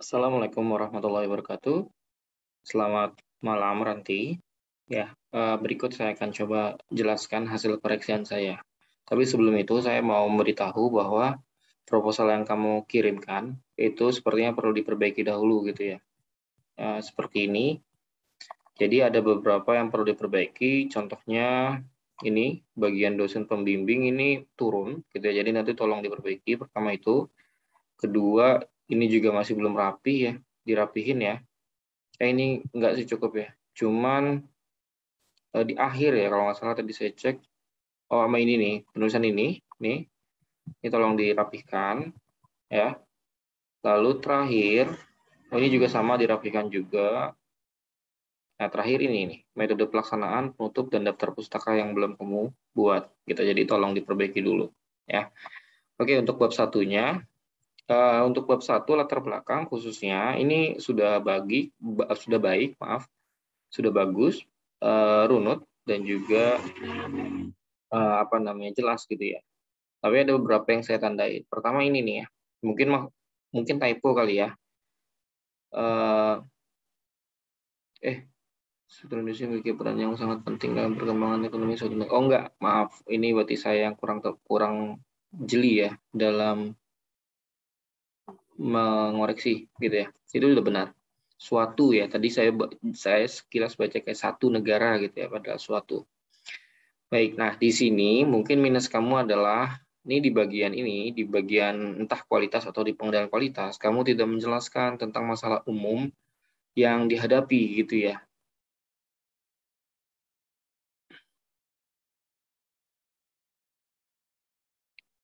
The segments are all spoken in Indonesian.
Assalamualaikum warahmatullahi wabarakatuh. Selamat malam, Ranti. Ya, berikut saya akan coba jelaskan hasil koreksian saya. Tapi sebelum itu, saya mau memberitahu bahwa proposal yang kamu kirimkan itu sepertinya perlu diperbaiki dahulu gitu ya. Seperti ini. Jadi ada beberapa yang perlu diperbaiki. Contohnya ini bagian dosen pembimbing ini turun gitu ya. Jadi nanti tolong diperbaiki. Pertama itu. Kedua, ini juga masih belum rapi ya. Dirapihin ya. Ini enggak sih cukup ya. Cuman di akhir ya kalau nggak salah tadi saya cek. Oh sama ini nih penulisan ini tolong dirapihkan ya. Lalu terakhir, ini juga sama dirapihkan juga. Nah terakhir ini nih metode pelaksanaan penutup dan daftar pustaka yang belum kamu buat gitu. Jadi tolong diperbaiki dulu ya. Oke untuk bab satunya. Untuk bab satu latar belakang khususnya ini sudah baik maaf sudah bagus, runut dan juga jelas gitu ya. Tapi ada beberapa yang saya tandai. Pertama ini nih ya, mungkin typo kali ya. Eh, Sutra Indonesia memiliki peran yang sangat penting dalam perkembangan ekonomi suatu negara. Oh enggak, maaf, ini berarti saya yang kurang jeli ya dalam mengoreksi gitu ya. Itu sudah benar. Suatu ya, tadi saya sekilas baca kayak satu negara gitu ya, padahal suatu. Baik, nah di sini mungkin minus kamu adalah di bagian entah kualitas atau di pengendalian kualitas, kamu tidak menjelaskan tentang masalah umum yang dihadapi gitu ya.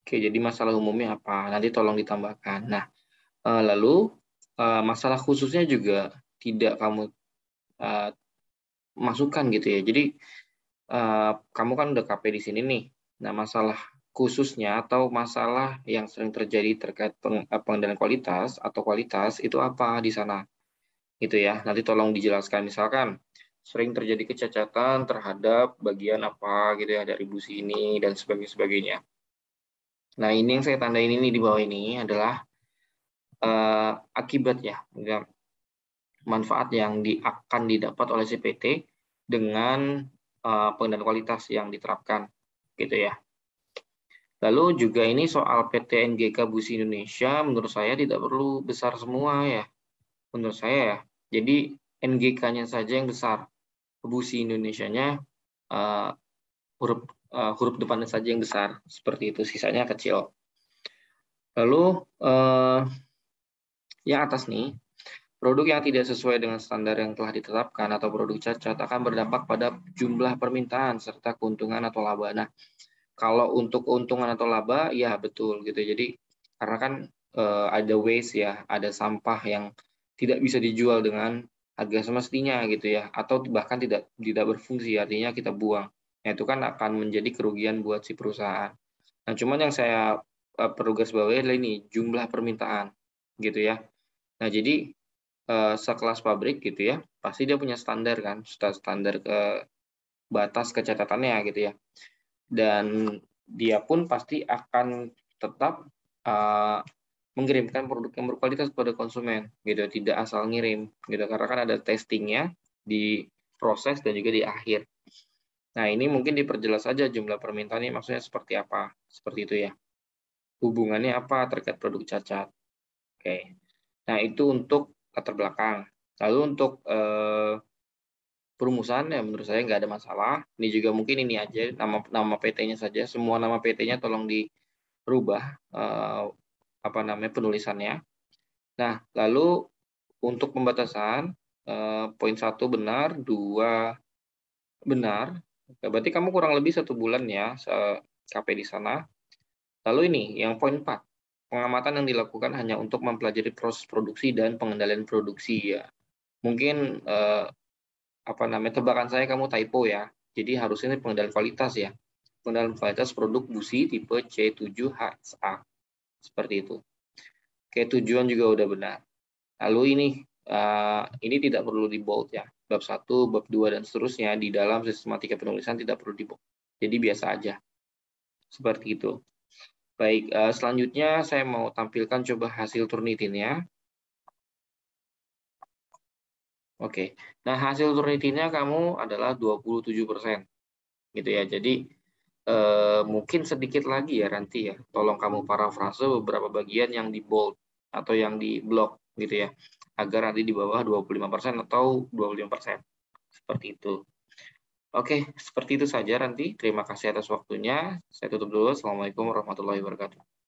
Oke, jadi masalah umumnya apa? Nanti tolong ditambahkan. Nah, lalu masalah khususnya juga tidak kamu eh, masukkan gitu ya. Jadi kamu kan udah KP di sini nih. Nah, masalah khususnya atau masalah yang sering terjadi terkait pengendalian kualitas atau kualitas itu apa di sana? Gitu ya. Nanti tolong dijelaskan misalkan sering terjadi kecacatan terhadap bagian apa gitu ya dari busi ini dan sebagainya. Nah, ini yang saya tandain ini di bawah ini adalah akibat ya, manfaat yang akan didapat oleh CPT dengan pengendalian kualitas yang diterapkan gitu ya. Lalu juga ini soal PT NGK Busi Indonesia menurut saya tidak perlu besar semua ya. Menurut saya ya. Jadi NGK-nya saja yang besar. Busi Indonesianya uh, huruf depannya saja yang besar. Seperti itu, sisanya kecil. Lalu yang atas nih, produk yang tidak sesuai dengan standar yang telah ditetapkan atau produk cacat akan berdampak pada jumlah permintaan serta keuntungan atau laba. Nah, kalau untuk keuntungan atau laba, ya betul gitu. Jadi karena kan ada waste ya, ada sampah yang tidak bisa dijual dengan harga semestinya gitu ya, atau bahkan tidak berfungsi, artinya kita buang. Nah, itu kan akan menjadi kerugian buat si perusahaan. Nah, cuman yang saya perlu garis bawahi adalah ini jumlah permintaan gitu ya. Nah, jadi sekelas pabrik gitu ya, pasti dia punya standar kan, standar ke batas kecatatannya gitu ya. Dan dia pun pasti akan tetap uh, mengirimkan produk yang berkualitas kepada konsumen gitu, tidak asal ngirim gitu, karena kan ada testingnya di proses dan juga di akhir. Nah ini mungkin diperjelas saja jumlah permintaan ini maksudnya seperti apa, seperti itu ya. Hubungannya apa terkait produk cacat. Oke. Nah itu untuk latar belakang. Lalu untuk perumusan ya menurut saya nggak ada masalah. Ini juga mungkin ini aja nama PT-nya saja. Semua nama PT-nya tolong dirubah penulisannya. Nah, lalu untuk pembatasan poin 1 benar, 2 benar. Berarti kamu kurang lebih 1 bulan ya KP di sana. Lalu ini yang poin 4. Pengamatan yang dilakukan hanya untuk mempelajari proses produksi dan pengendalian produksi ya. Mungkin tebakan saya kamu typo ya. Jadi harusnya ini pengendalian kualitas ya. Pengendalian kualitas produk busi tipe C7HSA. Seperti itu. Oke, tujuan juga udah benar. Lalu ini tidak perlu di bold ya. Bab 1, bab 2 dan seterusnya di dalam sistematika penulisan tidak perlu di bold. Jadi biasa aja. Seperti itu. Baik, selanjutnya saya mau tampilkan coba hasil Turnitin ya. Oke. Nah, hasil Turnitin-nya kamu adalah 27%, gitu ya. Jadi, mungkin sedikit lagi ya, Ranti ya, tolong kamu parafrase beberapa bagian yang di-bold atau yang di-block gitu ya, agar nanti di bawah 25% atau 25%, seperti itu. Oke, seperti itu saja Ranti. Terima kasih atas waktunya. Saya tutup dulu. Assalamualaikum warahmatullahi wabarakatuh.